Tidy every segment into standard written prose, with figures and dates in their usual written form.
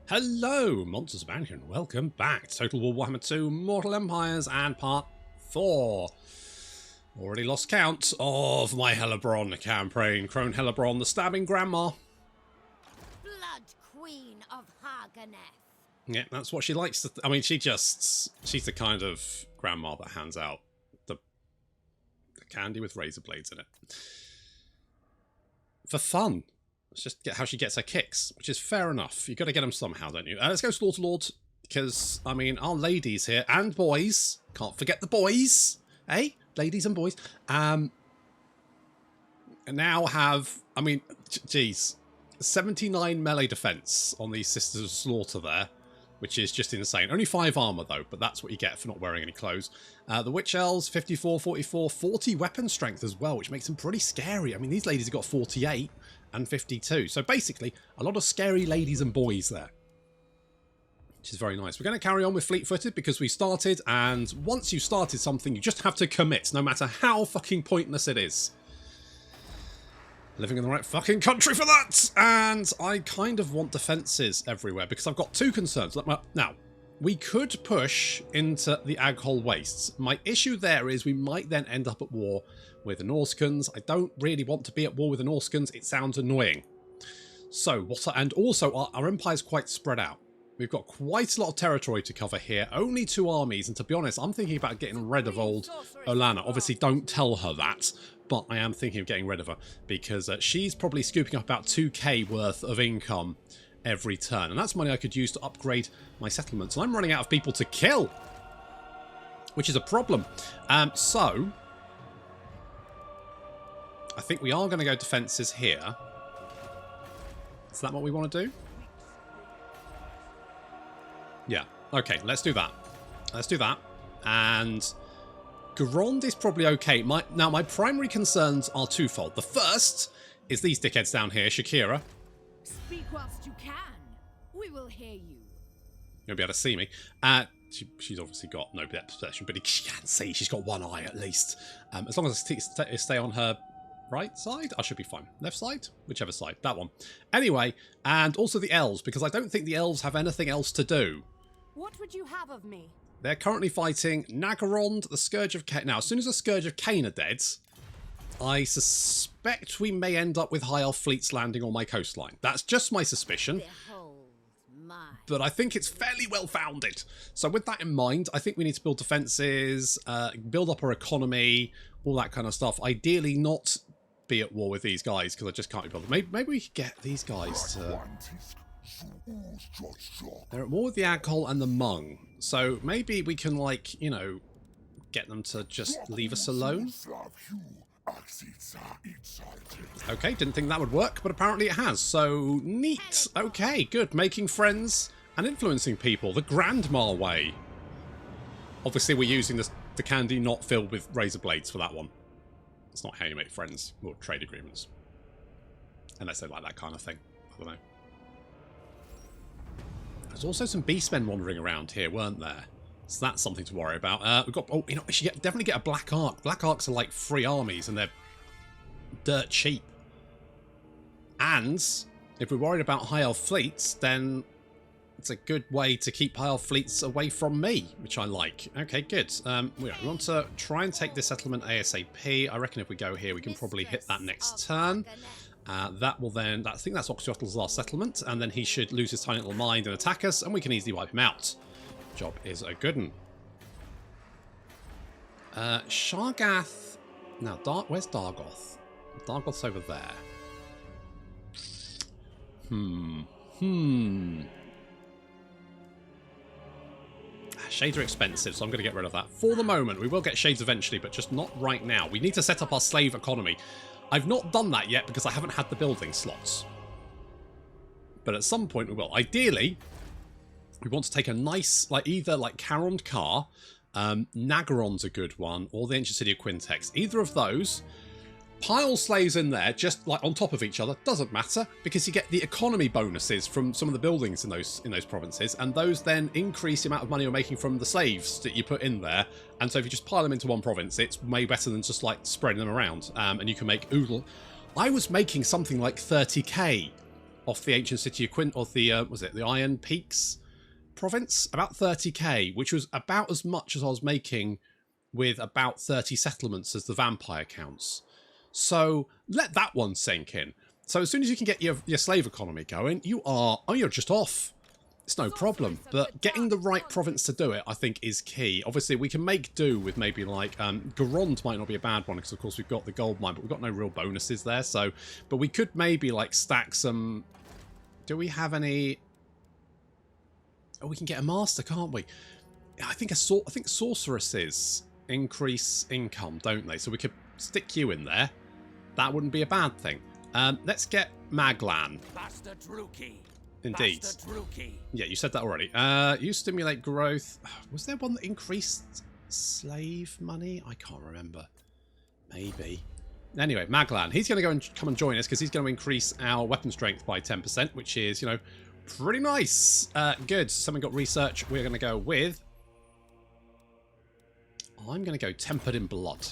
Hello, Monsters of Bank, and welcome back to Total War Warhammer 2 Mortal Empires and Part 4. Already lost count of my Hellebron campaign. Crone Hellebron, the stabbing grandma. Blood Queen of Har Ganeth. Yeah, that's what she likes to... I mean, she's the kind of grandma that hands out the candy with razor blades in it. For fun. It's just how she gets her kicks, which is fair enough. You've got to get them somehow, don't you? Let's go Slaughter Lord, because, I mean, our ladies here, and boys, can't forget the boys, eh? Ladies and boys, now have, I mean, geez, 79 melee defense on these Sisters of Slaughter there, which is just insane. Only 5 armor, though, but that's what you get for not wearing any clothes. The Witch Elves, 54, 44, 40 weapon strength as well, which makes them pretty scary. I mean, these ladies have got 48 and 52. So basically, a lot of scary ladies and boys there, which is very nice. We're going to carry on with Fleet-Footed because we started, and once you've started something, you just have to commit, no matter how fucking pointless it is. Living in the right fucking country for that! And I kind of want defences everywhere because I've got 2 concerns. Now, we could push into the Aghol Wastes. My issue there is we might then end up at war with the Norsekins. I don't really want to be at war with the Norsekins. It sounds annoying. So, and also our empire's quite spread out. We've got quite a lot of territory to cover here. Only 2 armies, and to be honest, I'm thinking about getting rid of old Olana. Obviously, don't tell her that, but I am thinking of getting rid of her because she's probably scooping up about 2k worth of income every turn, and that's money I could use to upgrade my settlements. And I'm running out of people to kill, which is a problem. So I think we are going to go defences here. Is that what we want to do? Yeah. Okay, let's do that. Let's do that. And Garond is probably okay. Now, my primary concerns are twofold. The first is these dickheads down here, Shakira. Speak whilst you can. We will hear you. You'll be able to see me. She's obviously got no depth perception, but she can see. She's got 1 eye at least. As long as I stay on her right side, I should be fine. Left side? Whichever side. That one. Anyway, and also the elves, because I don't think the elves have anything else to do. What would you have of me? They're currently fighting Nagarond, the Scourge of Cain. Now, as soon as the Scourge of Cain are dead, I suspect we may end up with High Elf fleets landing on my coastline. That's just my suspicion. But I think it's fairly well founded. So with that in mind, I think we need to build defences, build up our economy, all that kind of stuff. Ideally not be at war with these guys, because I just can't be bothered. Maybe we could get these guys to... They're at war with the Aghol and the Hmong. So maybe we can, like, you know, get them to just leave us alone. Okay, didn't think that would work, but apparently it has. So, neat. Okay, good. Making friends and influencing people. The grandma way. Obviously, we're using the candy not filled with razor blades for that one. It's not how you make friends or trade agreements. Unless they like that kind of thing. I don't know. There's also some beastmen wandering around here, weren't there? So that's something to worry about. We've got... Oh, you know, we should definitely get a Black Ark. Black Arks are like free armies, and they're dirt cheap. And if we're worried about High Elf fleets, then it's a good way to keep High Elf fleets away from me, which I like. Okay, good. We want to try and take this settlement ASAP. I reckon if we go here, we can probably hit that next turn. That will then... I think that's Oxyotl's last settlement, and then he should lose his tiny little mind and attack us, and we can easily wipe him out. Job is a good one. Shargath. Now, where's Dargoth? Dargoth's over there. Shades are expensive, so I'm going to get rid of that. For the moment, we will get shades eventually, but just not right now. We need to set up our slave economy. I've not done that yet because I haven't had the building slots. But at some point we will. Ideally, we want to take a nice, like, either like Carond Car, Nagaron's a good one, or the Ancient City of Quintex. Either of those. Pile slaves in there, just like on top of each other, doesn't matter, because you get the economy bonuses from some of the buildings in those provinces, and those then increase the amount of money you're making from the slaves that you put in there. And so if you just pile them into one province, it's way better than just like spreading them around. And you can make oodle. I was making something like 30k off the ancient city of Quint, or the was it the Iron Peaks province? About 30k, which was about as much as I was making with about 30 settlements as the vampire counts. So let that one sink in. So as soon as you can get your slave economy going, you're just off. It's no problem. But getting the right province to do it, I think, is key. Obviously, we can make do with maybe like Garond might not be a bad one because of course we've got the gold mine, but we've got no real bonuses there. So, but we could maybe like stack some. Do we have any? Oh, we can get a master, can't we? I think sorceresses increase income, don't they? So we could stick you in there. That wouldn't be a bad thing. Let's get Maglan. Indeed. Yeah, you said that already. You stimulate growth. Was there one that increased slave money? I can't remember. Maybe. Anyway, Maglan. He's going to go and come and join us because he's going to increase our weapon strength by 10%, which is, you know, pretty nice. Good. Someone got research. We're going to go with... I'm going to go Tempered in Blood.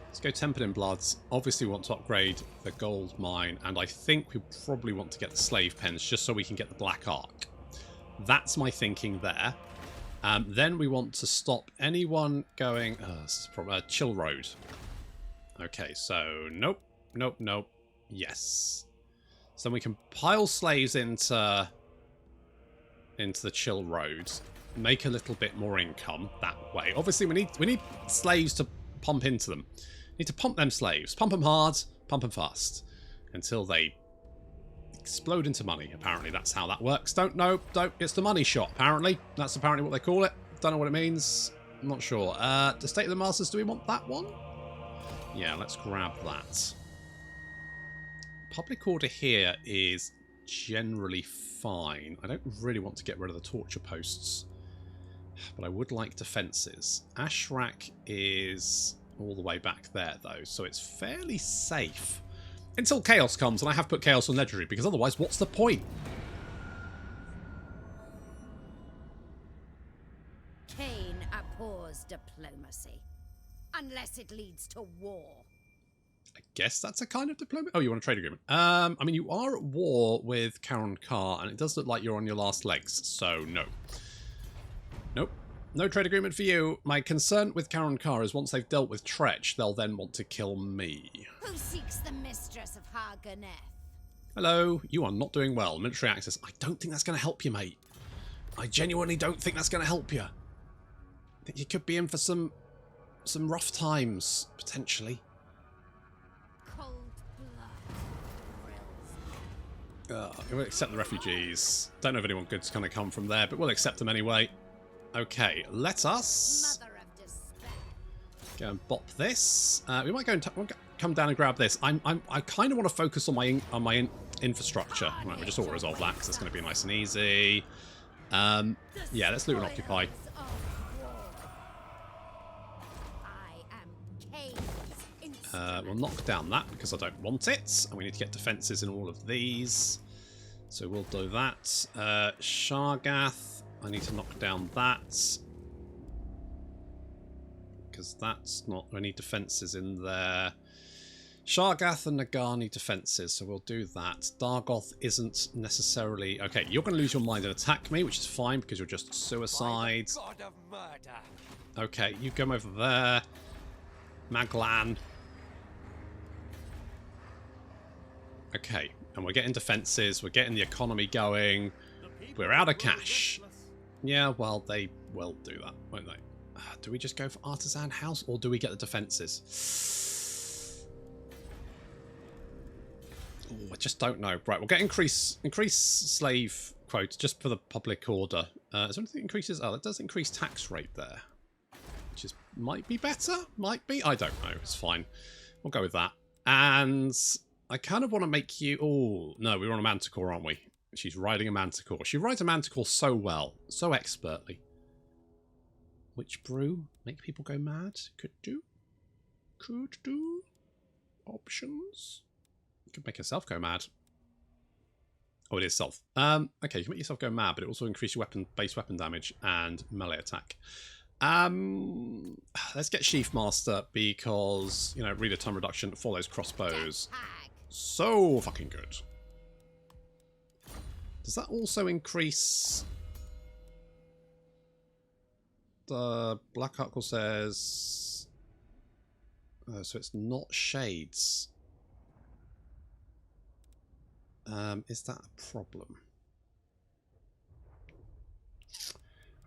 Let's go Tempered in Bloods. Obviously we want to upgrade the gold mine, and I think we probably want to get the slave pens just so we can get the Black Ark. That's my thinking there. Then we want to stop anyone going... this is probably Chill Road. Okay, so nope, nope, nope. Yes. So we can pile slaves into the Chill Road, make a little bit more income that way. Obviously we need slaves to pump into them. Need to pump them slaves. Pump them hard, pump them fast. Until they explode into money. Apparently that's how that works. Don't know. It's the money shot, apparently. That's apparently what they call it. Don't know what it means. I'm not sure. The State of the Masters, do we want that one? Yeah, let's grab that. Public order here is generally fine. I don't really want to get rid of the torture posts. But I would like defences. Ashrak is... all the way back there, though, so it's fairly safe. Until Chaos comes, and I have put Chaos on Legendary, because otherwise, what's the point? Cain abhors diplomacy, unless it leads to war. I guess that's a kind of diplomacy. Oh, you want a trade agreement? I mean, you are at war with Karen Carr, and it does look like you're on your last legs, so no. Nope. No trade agreement for you. My concern with Karen Carr is once they've dealt with Tretch, they'll then want to kill me. Who seeks the mistress of Har Ganeth? Hello, you are not doing well. Military access. I don't think that's going to help you, mate. I genuinely don't think that's going to help you. I think you could be in for some rough times, potentially. Cold blood. We'll accept the refugees. Don't know if anyone good's going to come from there, but we'll accept them anyway. Okay, let us go and bop this. We might go and come down and grab this. I kind of want to focus on my infrastructure. Right, we'll just auto-resolve that because it's going to be nice and easy. Yeah, let's loot and occupy. We'll knock down that because I don't want it, and we need to get defences in all of these. So we'll do that. Shargath. I need to knock down that. Because that's not... I need defences in there. Shargath and Nagar need defences, so we'll do that. Dargoth isn't necessarily... Okay, you're going to lose your mind and attack me, which is fine because you're just suicide. Okay, you come over there. Maglan. Okay, and we're getting defences. We're getting the economy going. We're out of cash. Yeah, well, they will do that, won't they? Do we just go for Artisan House, or do we get the defences? Oh, I just don't know. Right, we'll get increase slave quotes just for the public order. Is there anything that increases? Oh, that does increase tax rate there, which is might be better. Might be. I don't know. It's fine. We'll go with that. And I kind of want to make you... Oh, no, we're on a Manticore, aren't we? She's riding a Manticore. She rides a Manticore so well. So expertly. Which brew? Make people go mad? Could do. Could do. Options. Could make herself go mad. Oh, it is self. Okay, you can make yourself go mad, but it also increases your base weapon damage and melee attack. Let's get Sheath Master because, you know, reader time reduction for those crossbows. So fucking good. Does that also increase... The Black Article says... so it's not shades. Is that a problem?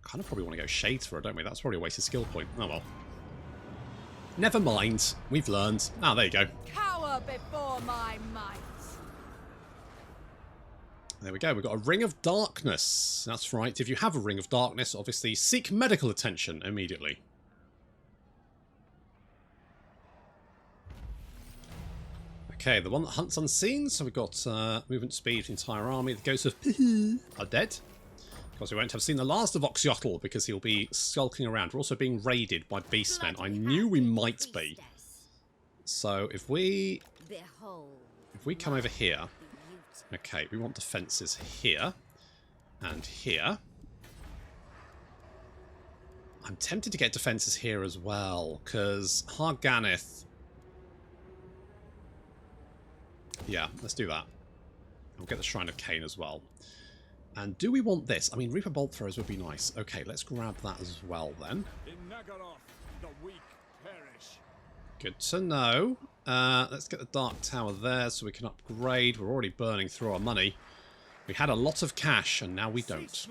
Kind of probably want to go shades for it, don't we? That's probably a wasted skill point. Oh well. Never mind. We've learned. Ah, there you go. Cower before my might. There we go. We've got a Ring of Darkness. That's right. If you have a Ring of Darkness, obviously seek medical attention immediately. Okay, the one that hunts unseen. So we've got movement speed for the entire army. The ghosts of are dead. Because we won't have seen the last of Oxyotl because he'll be skulking around. We're also being raided by beastmen. I knew we might be. So if we come over here, okay, we want defences here and here. I'm tempted to get defences here as well because Har Ganeth. Yeah, let's do that. We'll get the Shrine of Cain as well. And do we want this? I mean, Reaper Bolt Throwers would be nice. Okay, let's grab that as well then. Good to know. Let's get the Dark Tower there so we can upgrade. We're already burning through our money. We had a lot of cash and now we don't.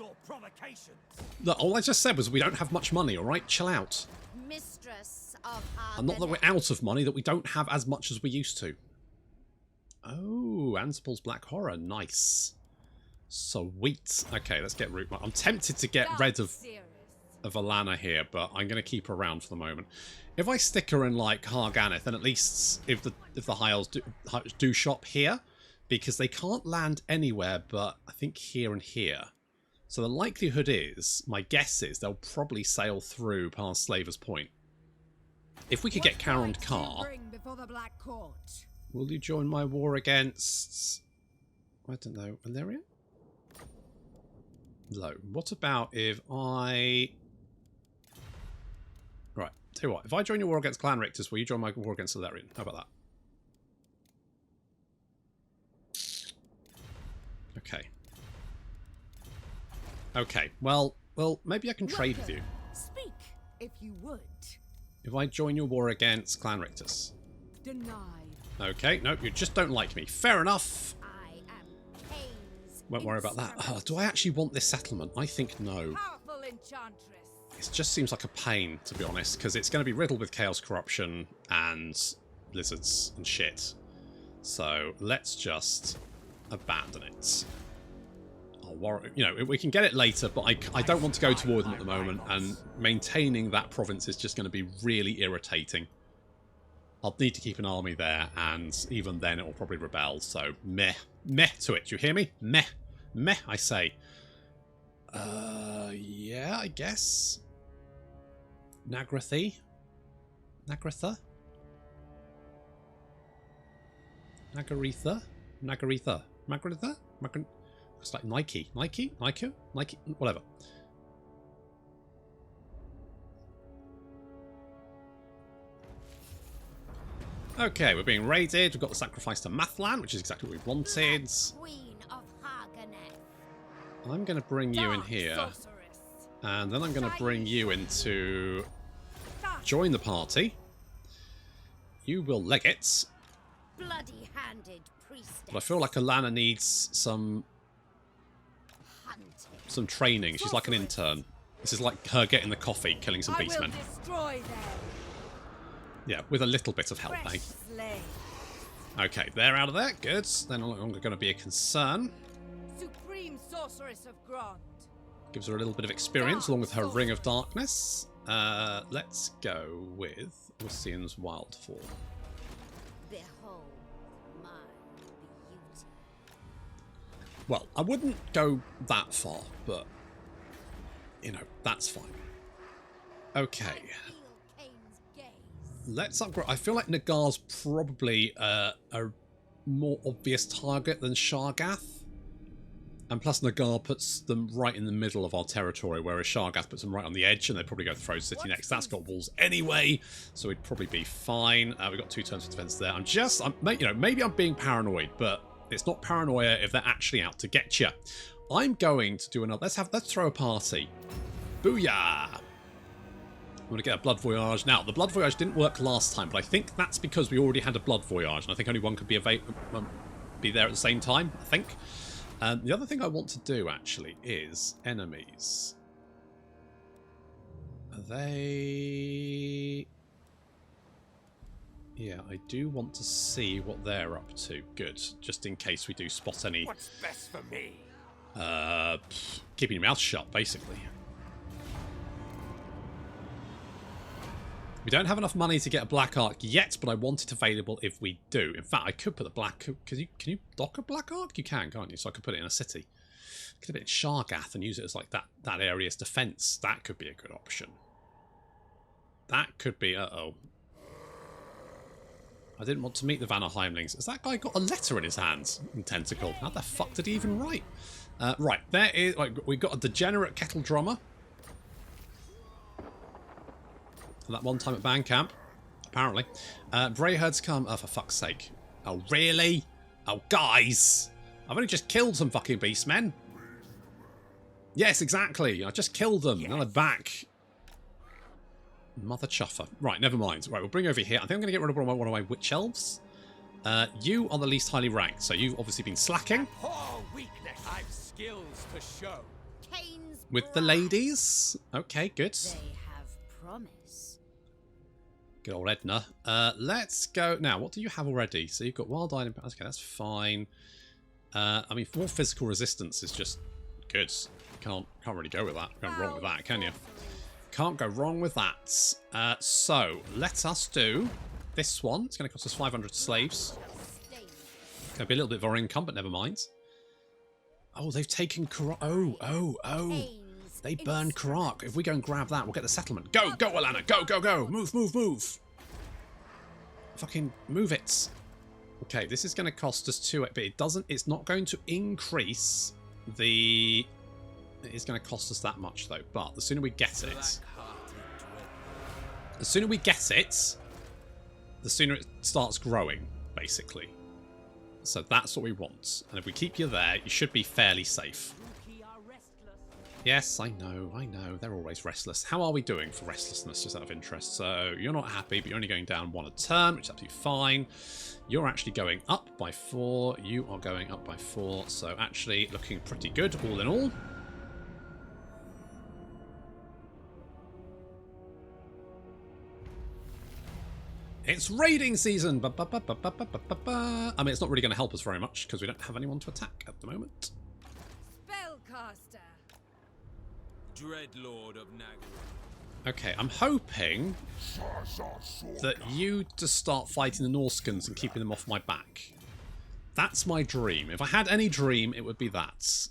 Look, all I just said was we don't have much money, alright? Chill out. Mistress of Har And not that we're out of money, that we don't have as much as we used to. Oh, Ansiple's Black Horror. Nice. Sweet. Okay, let's get Root. I'm tempted to get rid of Alana here, but I'm going to keep her around for the moment. If I stick her in like Har Ganeth, then at least if the High Elves do shop here, because they can't land anywhere but I think here and here. So the likelihood is, my guess is, they'll probably sail through past Slaver's Point. If we could get Carond Carr, will you join my war against... I don't know, Valeria? Low. What about if I... Right, tell you what, if I join your war against Clan Rictus, will you join my war against Valerian? How about that? Okay. Okay, well, maybe I can trade with you. Speak, if you would. If I join your war against Clan Rictus. Denied. Okay, no, you just don't like me. Fair enough. I am Cain's Won't worry about that. Oh, do I actually want this settlement? I think no. powerful enchantress. It just seems like a pain, to be honest, because it's going to be riddled with chaos, corruption, and lizards and shit. So let's just abandon it. You know, we can get it later, but I don't want to go to war with them at the moment, and maintaining that province is just going to be really irritating. I'll need to keep an army there, and even then it will probably rebel, so meh. Meh to it, do you hear me? Meh. Meh, I say. Yeah, I guess. Nagratha? Nagaritha? Nagaritha? Nagaritha? Nagaritha? It's like Nike. Nike? Nike? Nike? Whatever. Okay, we're being raided. We've got the sacrifice to Mathlan, which is exactly what we wanted. Queen of Har Ganeth. I'm going to bring you in here. And then I'm going to bring you in to join the party. You will legate. Bloody-handed priestess. But I feel like Alana needs some training. She's like an intern. This is like her getting the coffee, killing some beastmen. Yeah, with a little bit of help, eh? Okay, they're out of there. Good. They're no longer going to be a concern. Supreme sorceress of Grant. Gives her a little bit of experience along with her Ring of Darkness. Let's go with Mousillon's Wildfall. Behold my beauty. Well, I wouldn't go that far, but, you know, that's fine. Okay. Let's upgrade. I feel like Nagar's probably a more obvious target than Shargath. And plus Nagar puts them right in the middle of our territory, whereas Shargath puts them right on the edge, and they'd probably go throw city next. That's got walls anyway, so we'd probably be fine. We've got 2 turns of defense there. Maybe I'm being paranoid, but it's not paranoia if they're actually out to get you. I'm going to do another. Let's throw a party. Booyah! I'm going to get a Blood Voyage. Now, the Blood Voyage didn't work last time, but I think that's because we already had a Blood Voyage, and I think only one could be there at the same time, I think. The other thing I want to do, actually, is enemies. Are they... Yeah, I do want to see what they're up to. Good, just in case we do spot any... What's best for me? Keeping your mouth shut, basically. We don't have enough money to get a Black Arc yet, but I want it available if we do. In fact, I could put the Black... Can you dock a Black Arc? You can, can't you? So I could put it in a city. Could have been in Shargath and use it as like that area's defense. That could be a good option. That could be... Uh-oh. I didn't want to meet the Vanaheimlings. Has that guy got a letter in his hands? In Tentacle. How the fuck did he even write? Right, there is... We've got a degenerate kettle drummer. That one time at band camp, apparently. Greyherds come... Oh, for fuck's sake. Oh, really? Oh, guys! I've only just killed some fucking beastmen. Yes, exactly. I just killed them. Now they're back. Mother chuffer. Right, never mind. Right, we'll bring you over here. I think I'm going to get rid of one of my witch elves. You are the least highly ranked, so you've obviously been slacking. Poor weakness. I've skills to show. With the ladies. Okay, good. They have promise. Good old Edna. Let's go... Now, what do you have already? So you've got Wild Eyed... Okay, that's fine. I mean, more physical resistance is just good. Can't really go with that. Go wrong with that, can you? Can't go wrong with that. So, let us do this one. It's going to cost us 500 slaves. It's going to be a little bit of our income, but never mind. Oh, they've taken... Oh. They burned Kraka. If we go and grab that, we'll get the settlement. Go, Alana. Go. Move. Fucking move it. Okay, this is going to cost us 2, but it's not going to increase the... It is going to cost us that much, though. But the sooner we get it... The sooner it starts growing, basically. So that's what we want. And if we keep you there, you should be fairly safe. Yes, I know. They're always restless. How are we doing for restlessness, just out of interest? So, you're not happy, but you're only going down 1 a turn, which is absolutely fine. You're actually going up by 4. You are going up by 4. So, actually looking pretty good, all in all. It's raiding season! I mean, it's not really going to help us very much, because we don't have anyone to attack at the moment. Spellcaster. Dreadlord of Nagara. Okay, I'm hoping that you just start fighting the Norskans and keeping them off my back. That's my dream. If I had any dream, it would be that.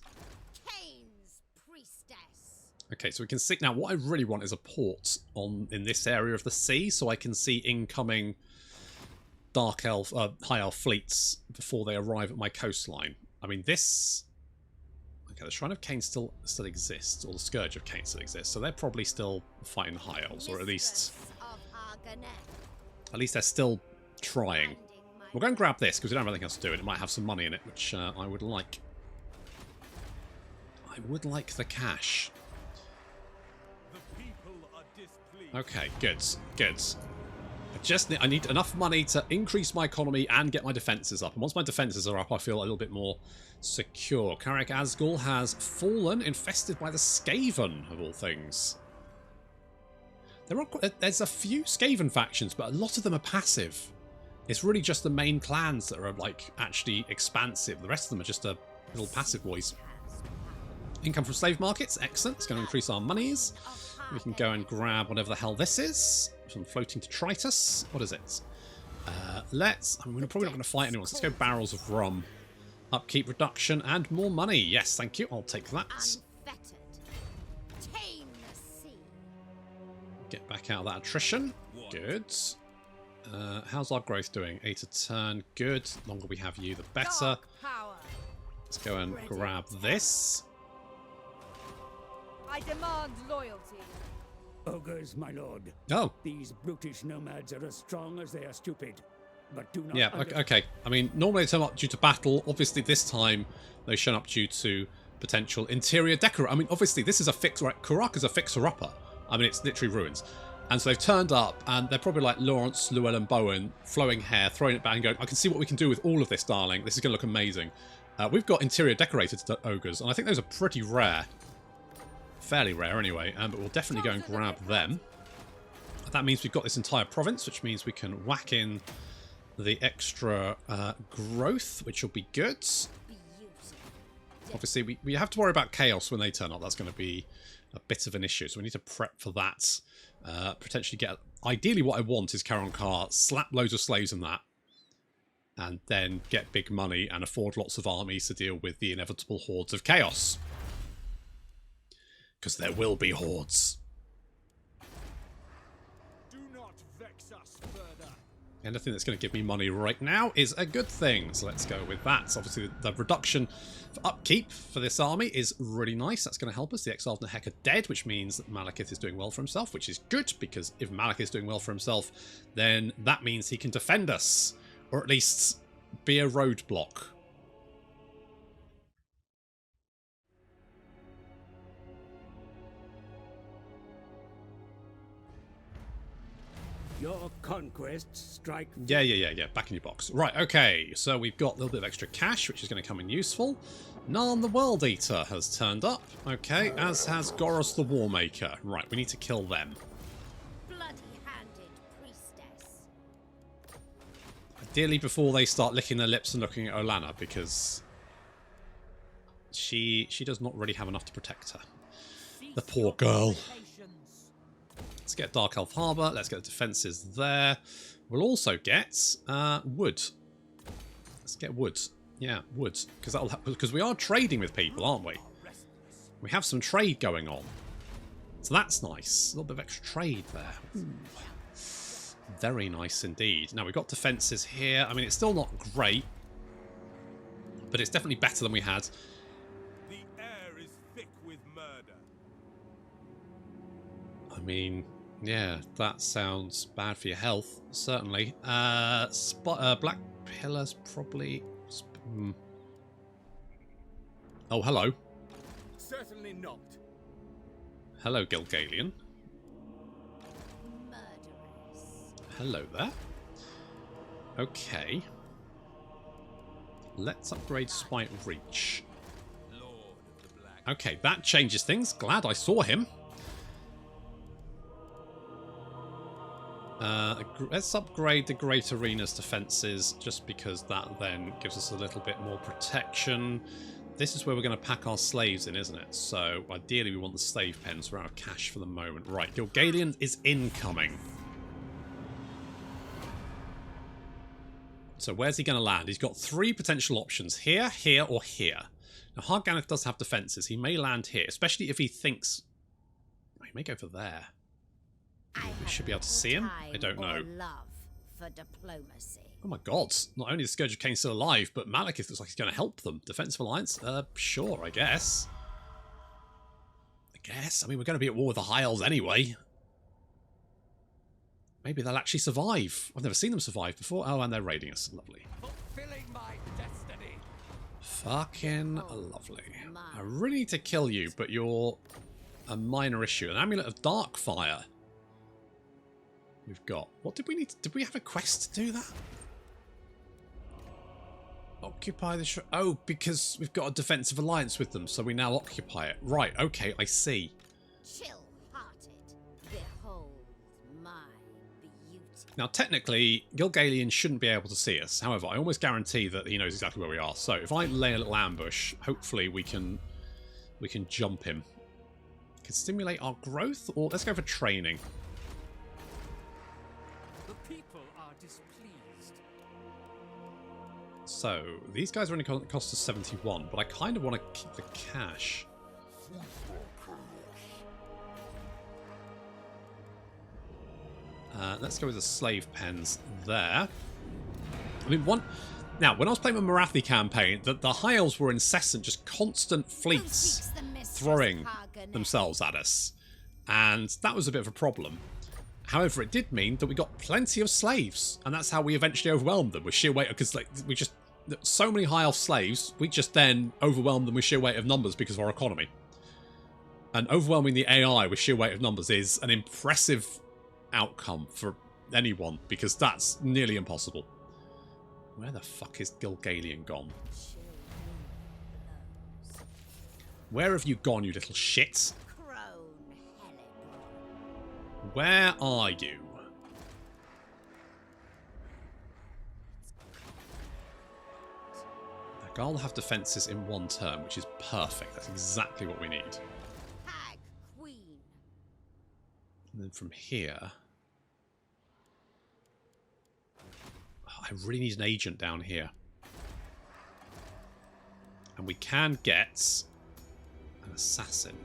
Cain's priestess. Okay, so we can see... Now, what I really want is a port in this area of the sea, so I can see incoming Dark Elf, High Elf fleets before they arrive at my coastline. I mean, this... Okay, the Shrine of Cain still exists, or the Scourge of Cain still exists, so they're probably still fighting the High Elves, or at least they're still trying. We'll go and grab this, because we don't have anything else to do, and it might have some money in it, which I would like. I would like the cash. Okay, good. I need enough money to increase my economy and get my defences up. And once my defences are up, I feel a little bit more secure. Karak Asgul has fallen, infested by the Skaven, of all things. There's a few Skaven factions, but a lot of them are passive. It's really just the main clans that are, like, actually expansive. The rest of them are just little passive boys. Income from slave markets, excellent. It's going to increase our monies. We can go and grab whatever the hell this is. Some floating detritus. What is it? I mean, we're probably not going to fight anyone, so let's go barrels of rum. Upkeep reduction and more money. Yes, thank you. I'll take that. Get back out of that attrition. Good. How's our growth doing? 8 a turn. Good. The longer we have you, the better. Let's go and grab this. I demand loyalty. Ogres, my lord. Oh. These brutish nomads are as strong as they are stupid. But do not Yeah, okay. I mean, normally they turn up due to battle. Obviously, this time they've shown up due to potential interior decor. I mean, obviously, this is a fix. Right, Kraka's a fixer-upper. I mean, it's literally ruins. And so they've turned up, and they're probably like Lawrence, Llewellyn Bowen, flowing hair, throwing it back and going, I can see what we can do with all of this, darling. This is going to look amazing. We've got interior decorated ogres, and I think those are pretty rare. Fairly rare, anyway. But we'll definitely go and grab them. That means we've got this entire province, which means we can whack in the extra growth, which will be good. Obviously, we have to worry about chaos when they turn up. That's going to be a bit of an issue, so we need to prep for that. Potentially get... Ideally, what I want is Caron Carr, slap loads of slaves in that, and then get big money and afford lots of armies to deal with the inevitable hordes of chaos. Because there will be hordes. Do not vex us further. Anything that's going to give me money right now is a good thing. So let's go with that. So obviously the reduction for upkeep for this army is really nice. That's going to help us. The Exiled Nehek are dead, which means that Malekith is doing well for himself, which is good, because if Malekith is doing well for himself, then that means he can defend us, or at least be a roadblock. Your conquests strike. Yeah. Back in your box. Right, okay. So we've got a little bit of extra cash, which is going to come in useful. Narn the World Eater has turned up. Okay, as has Goros the Warmaker. Right, we need to kill them. Bloody-handed priestess. Ideally before they start licking their lips and looking at Olanna, because she does not really have enough to protect her. The poor girl. Let's get Dark Elf Harbour. Let's get the defences there. We'll also get wood. Let's get wood. Yeah, wood. Because we are trading with people, aren't we? We have some trade going on. So that's nice. A little bit of extra trade there. Ooh. Very nice indeed. Now, we've got defences here. I mean, it's still not great, but it's definitely better than we had. The air is thick with murder. I mean... yeah, that sounds bad for your health, certainly. Black Pillars, probably... Oh, hello. Certainly not. Hello, Gilgalian. Hello there. Okay. Let's upgrade Spite Reach. Lord of the Black. Okay, that changes things. Glad I saw him. Let's upgrade the Great Arena's defences, just because that then gives us a little bit more protection. This is where we're going to pack our slaves in, isn't it? So, ideally we want the slave pens. We're out of cash for the moment. Right, Gilgalian is incoming. So where's he going to land? He's got 3 potential options. Here, here, or here. Now, Har Ganeth does have defences. He may land here, especially if he thinks... oh, he may go for there. We should be able to see him? I don't know. Love for diplomacy. Oh my god. Not only is Scourge of Cain still alive, but Malekith looks like he's going to help them. Defensive Alliance? Sure, I guess. I mean, we're going to be at war with the High Elves anyway. Maybe they'll actually survive. I've never seen them survive before. Oh, and they're raiding us. Lovely. Fulfilling my destiny. Fucking lovely. I really need to kill you, but you're a minor issue. An Amulet of Darkfire. We've got... what did we need? Did we have a quest to do that? Occupy the... oh, because we've got a defensive alliance with them, so we now occupy it. Right, okay, I see. Chill-hearted, behold my beauty. Now, technically, Gilgalian shouldn't be able to see us. However, I almost guarantee that he knows exactly where we are. So, if I lay a little ambush, hopefully we can jump him. We can stimulate our growth, or let's go for training. People are displeased. So, these guys are only cost us 71, but I kind of want to keep the cash. Let's go with the slave pens there. I mean, Now, when I was playing the Marathi campaign, the High Elves were incessant, just constant Who fleets seeks the mistress throwing of Har Ganeth? themselves at us. And that was a bit of a problem. However, it did mean that we got plenty of slaves. And that's how we eventually overwhelmed them with sheer weight. Because like, we just... So many High Elf slaves, we just then overwhelmed them with sheer weight of numbers because of our economy. And overwhelming the AI with sheer weight of numbers is an impressive outcome for anyone. Because that's nearly impossible. Where the fuck is Gilgalian gone? Where have you gone, you little shit? Crone Hellebron. Where are you? Nagal will have defences in one turn, which is perfect. That's exactly what we need. Hag Queen. And then from here... I really need an agent down here. And we can get an assassin.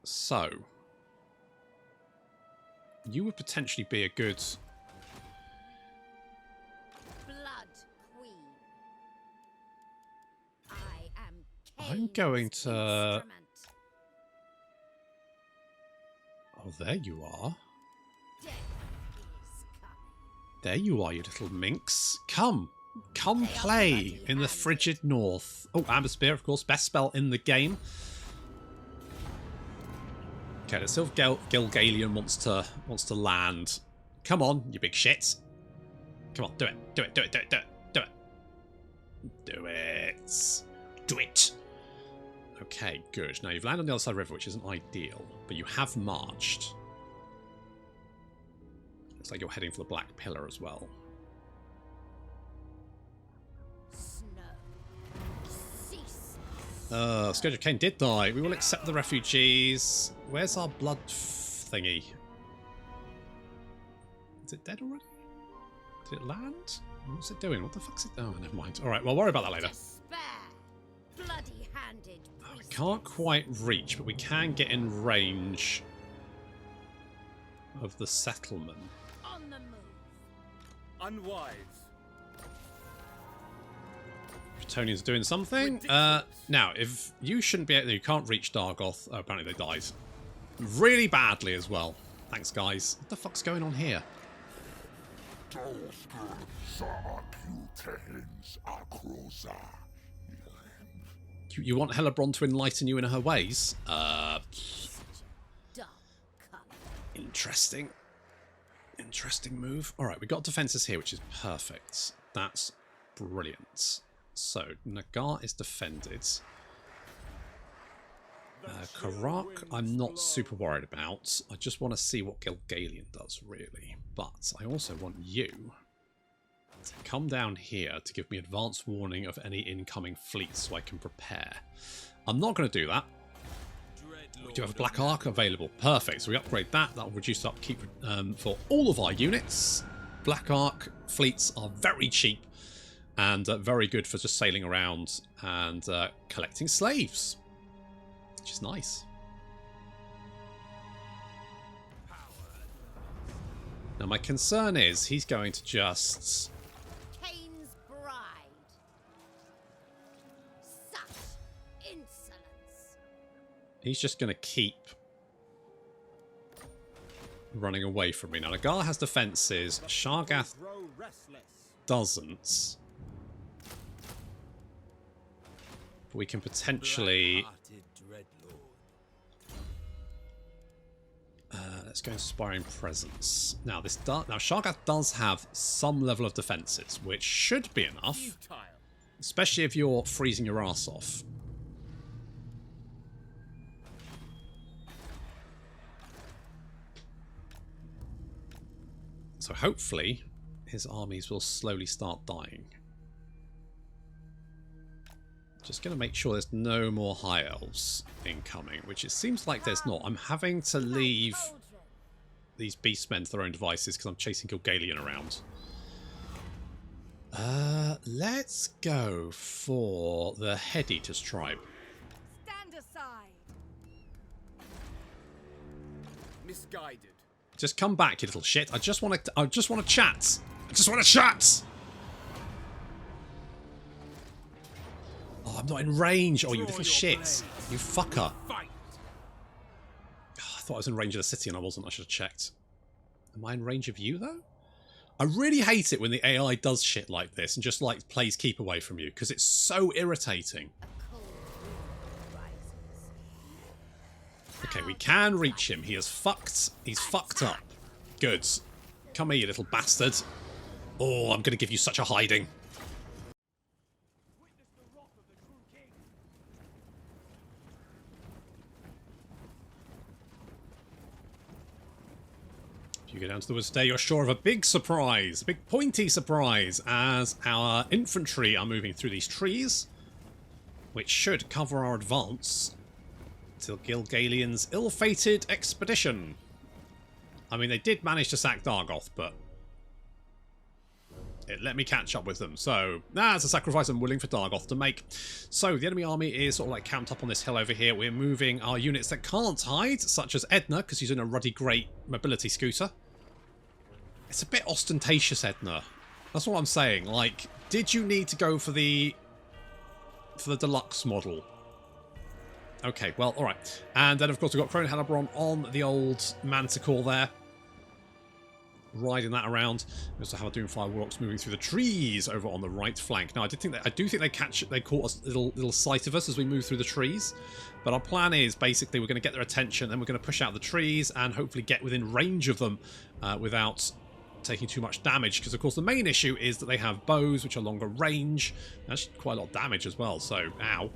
So, you would potentially be a good... Blood Queen. I am I'm going to... instrument. Oh, there you are. Death is coming. There you are, you little minx. Come play in the frigid north. Oh, Amber Spear, of course, best spell in the game. Okay, let's see if Gilgalian wants to land. Come on, you big shit. Come on, do it. Do it. Do it. Do it. Do it. Do it. Do it. Do it. Okay, good. Now you've landed on the other side of the river, which isn't ideal, but you have marched. Looks like you're heading for the Black Pillar as well. Snow. Cease. Scourge of Cain did die. We will accept the refugees. Where's our blood thingy? Is it dead already? Did it land? What's it doing? What the fuck's it doing? Oh, never mind. Alright, well, worry about that later. Despair. Bloody-handed. We can't quite reach, but we can get in range of the settlement. On the move. Unwise. Bretonians doing something. Now, if you shouldn't be able, you can't reach Dargoth. Oh, apparently they died. Really badly as well. Thanks, guys. What the fuck's going on here? You want Hellebron to enlighten you in her ways? Dark color. Interesting. Interesting move. Alright, we got defences here, which is perfect. That's brilliant. So, Nagar is defended. Karak, I'm not super worried about. I just want to see what Gilgalian does, really. But I also want you to come down here to give me advance warning of any incoming fleets so I can prepare. I'm not going to do that. We do have a Black Arc available. Perfect. So we upgrade that. That will reduce upkeep for all of our units. Black Arc fleets are very cheap and very good for just sailing around and collecting slaves. Which is nice. Now my concern is he's going to just... Cain's bride. Such insolence. He's just going to keep running away from me. Now Nagar has defences. Shargath doesn't. But we can potentially... let's go Inspiring Presence. Now, Shargath does have some level of defences, which should be enough. Especially if you're freezing your ass off. So hopefully, his armies will slowly start dying. Just going to make sure there's no more High Elves incoming, which it seems like there's not. I'm having to leave these beastmen to their own devices because I'm chasing Gilgalian around. Let's go for the Head-Eaters tribe. Stand aside. Misguided. Just come back, you little shit. I just want to chat. I just want to chat. Oh, I'm not in range. Oh, you little shit. You fucker. Oh, I thought I was in range of the city and I wasn't. I should have checked. Am I in range of you, though? I really hate it when the AI does shit like this and just, like, plays keep away from you, because it's so irritating. Okay, we can reach him. He is fucked. He's fucked up. Good. Come here, you little bastard. Oh, I'm going to give you such a hiding. If you go down to the woods today, you're sure of a big surprise. A big pointy surprise, as our infantry are moving through these trees, which should cover our advance till Gilgalian's ill-fated expedition. I mean, they did manage to sack Dargoth, but it let me catch up with them. So, that's a sacrifice I'm willing for Dargoth to make. So, the enemy army is sort of like camped up on this hill over here. We're moving our units that can't hide, such as Edna, because he's in a ruddy great mobility scooter. It's a bit ostentatious, Edna. That's what I'm saying. Like, did you need to go for the deluxe model? Okay, well, alright. And then, of course, we've got Crone Hellebron on the old Manticore there, riding that around. We also have our Doomfire Warlocks moving through the trees over on the right flank. Now, I do think they caught a little sight of us as we move through the trees. But our plan is, basically, we're going to get their attention, then we're going to push out the trees and hopefully get within range of them without taking too much damage. Because, of course, the main issue is that they have bows, which are longer range. That's quite a lot of damage as well, so, ow.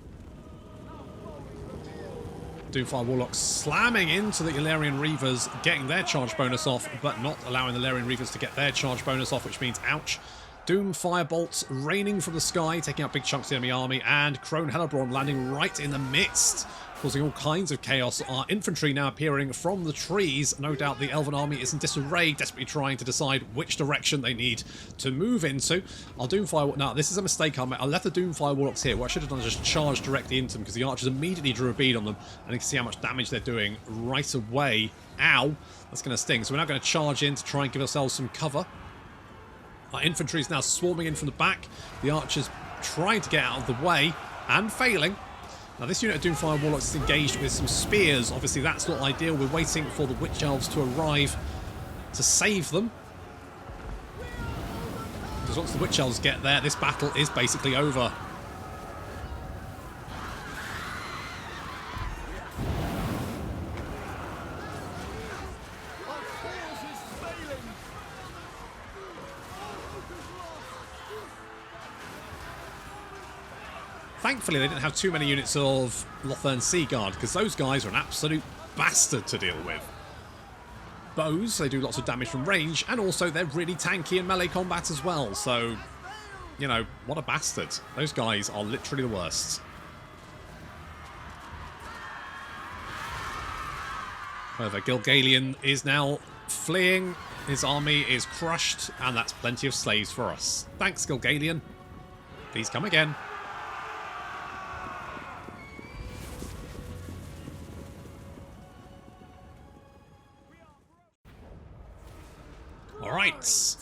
Doomfire Warlocks slamming into the Illyrian Reavers, getting their charge bonus off, but not allowing the Illyrian Reavers to get their charge bonus off, which means ouch. Doom Firebolts raining from the sky, taking out big chunks of the enemy army, and Crone Hellebron landing right in the midst, causing all kinds of chaos. Our infantry now appearing from the trees. No doubt the Elven army is in disarray, desperately trying to decide which direction they need to move into. Our Doomfire... Now, this is a mistake I made. I left the Doomfire Warlocks here. What I should have done is just charge directly into them, because the archers immediately drew a bead on them, and you can see how much damage they're doing right away. Ow! That's going to sting. So we're now going to charge in to try and give ourselves some cover. Our infantry is now swarming in from the back. The archers trying to get out of the way, and failing. Now, this unit of Doomfire Warlocks is engaged with some spears. Obviously, that's not ideal. We're waiting for the Witch Elves to arrive to save them. Because once the Witch Elves get there, this battle is basically over. Thankfully, they didn't have too many units of Lothern Sea Guard, because those guys are an absolute bastard to deal with. Bows, they do lots of damage from range, and also they're really tanky in melee combat as well, so, you know, what a bastard. Those guys are literally the worst. However, Gilgalian is now fleeing, his army is crushed, and that's plenty of slaves for us. Thanks, Gilgalian. Please come again. Alright.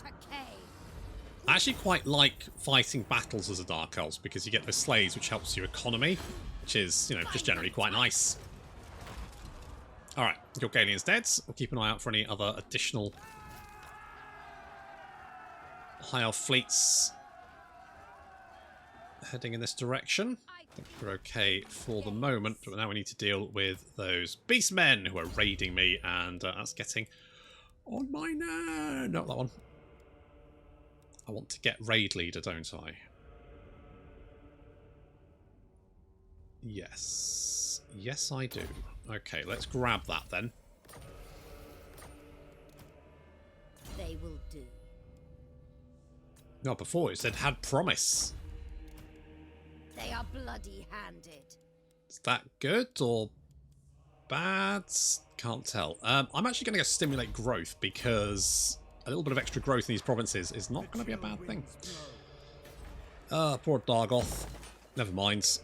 I actually quite like fighting battles as a Dark Elves, because you get the slaves, which helps your economy, which is, you know, just generally quite nice. Alright, Gilgalian's dead. We'll keep an eye out for any other additional High Elf fleets heading in this direction. I think we're okay for the moment, but now we need to deal with those beastmen who are raiding me, and that's getting on my nerve. Not that one. I want to get raid leader, don't I? Yes. Yes, I do. Okay, let's grab that then. They will do. No, before it said had promise. They are bloody-handed. Is that good or bad? Can't tell. I'm actually going to go stimulate growth, because a little bit of extra growth in these provinces is not going to be a bad thing. Poor Dargoth. Never mind.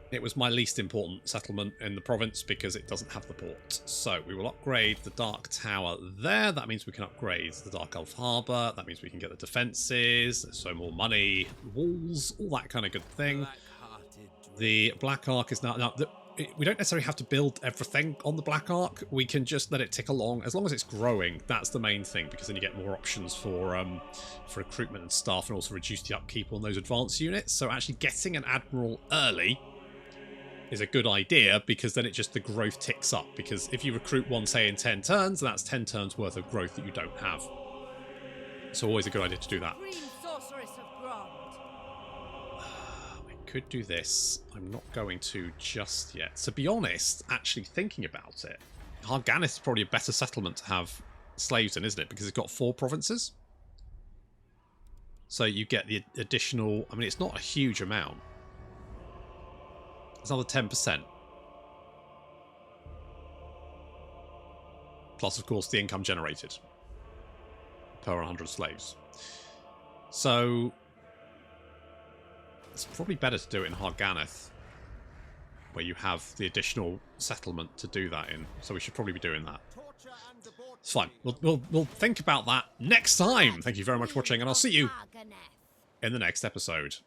It was my least important settlement in the province because it doesn't have the port. So we will upgrade the Dark Tower there. That means we can upgrade the Dark Elf Harbour. That means we can get the defences, so more money, walls, all that kind of good thing. The Black Ark is now... we don't necessarily have to build everything on the Black Ark. We can just let it tick along. As long as it's growing, that's the main thing, because then you get more options for recruitment and staff, and also reduce the upkeep on those advanced units. So actually getting an Admiral early is a good idea, because then the growth ticks up. Because if you recruit one, say, in 10 turns, that's 10 turns worth of growth that you don't have. So always a good idea to do that. Green sorceress of Grond. I could do this. I'm not going to just yet. To be honest, actually thinking about it, Har Ganeth is probably a better settlement to have slaves in, isn't it? Because it's got 4 provinces. So you get the additional... I mean, it's not a huge amount. It's another 10%. Plus, of course, the income generated per 100 slaves. So it's probably better to do it in Har Ganeth, where you have the additional settlement to do that in. So we should probably be doing that. It's fine. We'll think about that next time. Thank you very much for watching, and I'll see you in the next episode.